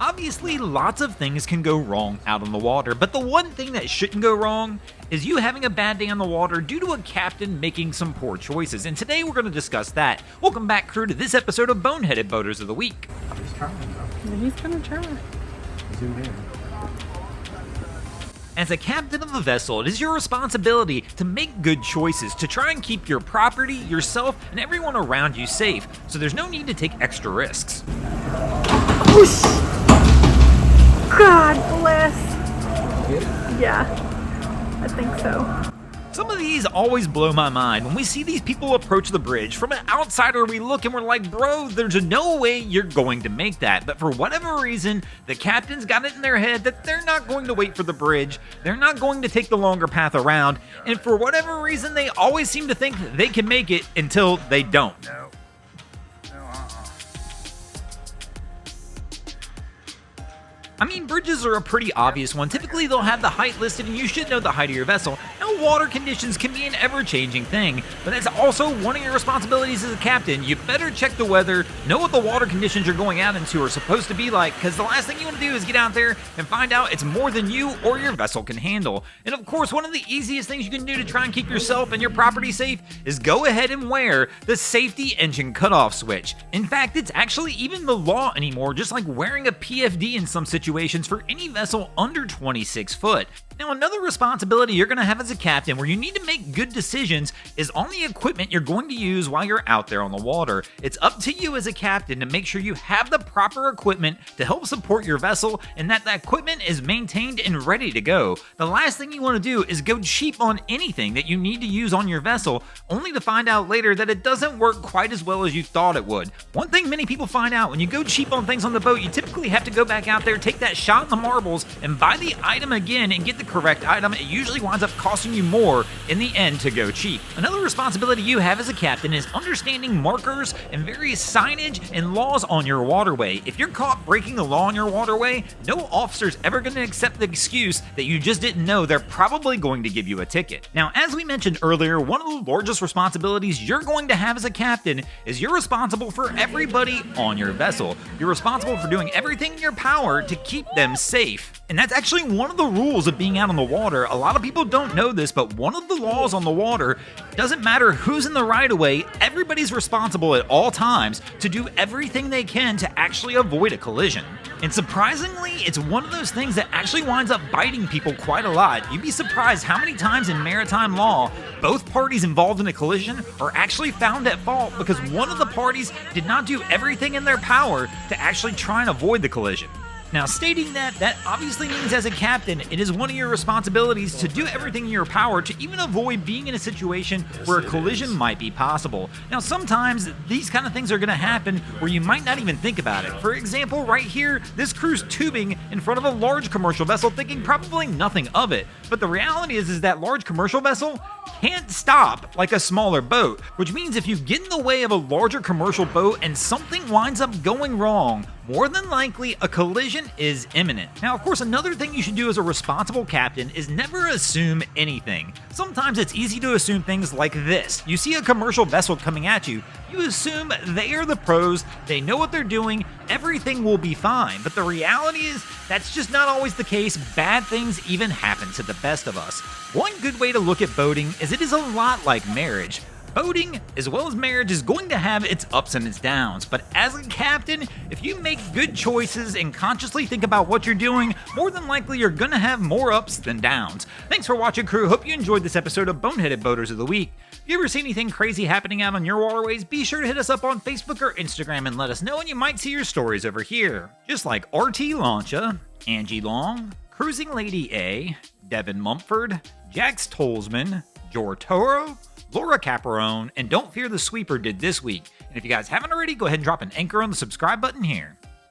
Obviously, lots of things can go wrong out on the water, but the one thing that shouldn't go wrong is you having a bad day on the water due to a captain making some poor choices, and today we're going to discuss that. Welcome back, crew, to this episode of Boneheaded Boaters of the Week. He's trying, though. He's gonna try. Zoom in. As a captain of a vessel, it is your responsibility to make good choices to try and keep your property, yourself, and everyone around you safe, so there's no need to take extra risks. Whoosh! God bless. Yeah, I think so. Some of these always blow my mind. When we see these people approach the bridge, from an outsider we look and we're like, bro, there's no way you're going to make that. But for whatever reason, the captain's got it in their head that they're not going to wait for the bridge, they're not going to take the longer path around, and for whatever reason, they always seem to think they can make it until they don't. I mean, bridges are a pretty obvious one. Typically, they'll have the height listed, and you should know the height of your vessel. Now, water conditions can be an ever-changing thing, but that's also one of your responsibilities as a captain. You better check the weather, know what the water conditions you're going out into are supposed to be like, because the last thing you want to do is get out there and find out it's more than you or your vessel can handle. And of course, one of the easiest things you can do to try and keep yourself and your property safe is go ahead and wear the safety engine cutoff switch. In fact, it's actually even the law anymore, just like wearing a PFD in some situations for any vessel under 26 foot. Now, another responsibility you're going to have as a captain where you need to make good decisions is on the equipment you're going to use while you're out there on the water. It's up to you as a captain to make sure you have the proper equipment to help support your vessel and that the equipment is maintained and ready to go. The last thing you want to do is go cheap on anything that you need to use on your vessel, only to find out later that it doesn't work quite as well as you thought it would. One thing many people find out, when you go cheap on things on the boat, you typically have to go back out there, take that shot in the marbles, and buy the item again and get the correct item. It usually winds up costing you more in the end to go cheap. Another responsibility you have as a captain is understanding markers and various signage and laws on your waterway. If you're caught breaking the law on your waterway, no officer's ever going to accept the excuse that you just didn't know. They're probably going to give you a ticket. Now, as we mentioned earlier, one of the largest responsibilities you're going to have as a captain is you're responsible for everybody on your vessel. You're responsible for doing everything in your power to keep them safe. And that's actually one of the rules of being out on the water. A lot of people don't know this, but one of the laws on the water, doesn't matter who's in the right of way, everybody's responsible at all times to do everything they can to actually avoid a collision. And surprisingly, it's one of those things that actually winds up biting people quite a lot. You'd be surprised how many times in maritime law, both parties involved in a collision are actually found at fault because one of the parties did not do everything in their power to actually try and avoid the collision. Now, stating that obviously means as a captain, it is one of your responsibilities to do everything in your power to even avoid being in a situation where a collision might be possible. Now, sometimes these kind of things are going to happen where you might not even think about it. For example, right here, this crew's tubing in front of a large commercial vessel thinking probably nothing of it. But the reality is that large commercial vessel can't stop like a smaller boat, which means if you get in the way of a larger commercial boat and something winds up going wrong, more than likely a collision is imminent. Now, of course, another thing you should do as a responsible captain is never assume anything. Sometimes it's easy to assume things like this. You see a commercial vessel coming at you, you assume they are the pros, they know what they're doing, everything will be fine. But the reality is that's just not always the case. Bad things even happen to the best of us. One good way to look at boating is it is a lot like marriage. Boating, as well as marriage, is going to have its ups and its downs, but as a captain, if you make good choices and consciously think about what you're doing, more than likely you're gonna have more ups than downs. Thanks for watching, crew. Hope you enjoyed this episode of Boneheaded Boaters of the Week. If you ever see anything crazy happening out on your waterways, be sure to hit us up on Facebook or Instagram and let us know, and you might see your stories over here. Just like RT Launcha, Angie Long, Cruising Lady A, Devin Mumford, Jax Tolsman, Jor Toro, Laura Caparone, and Don't Fear the Sweeper did this week. And if you guys haven't already, go ahead and drop an anchor on the subscribe button here.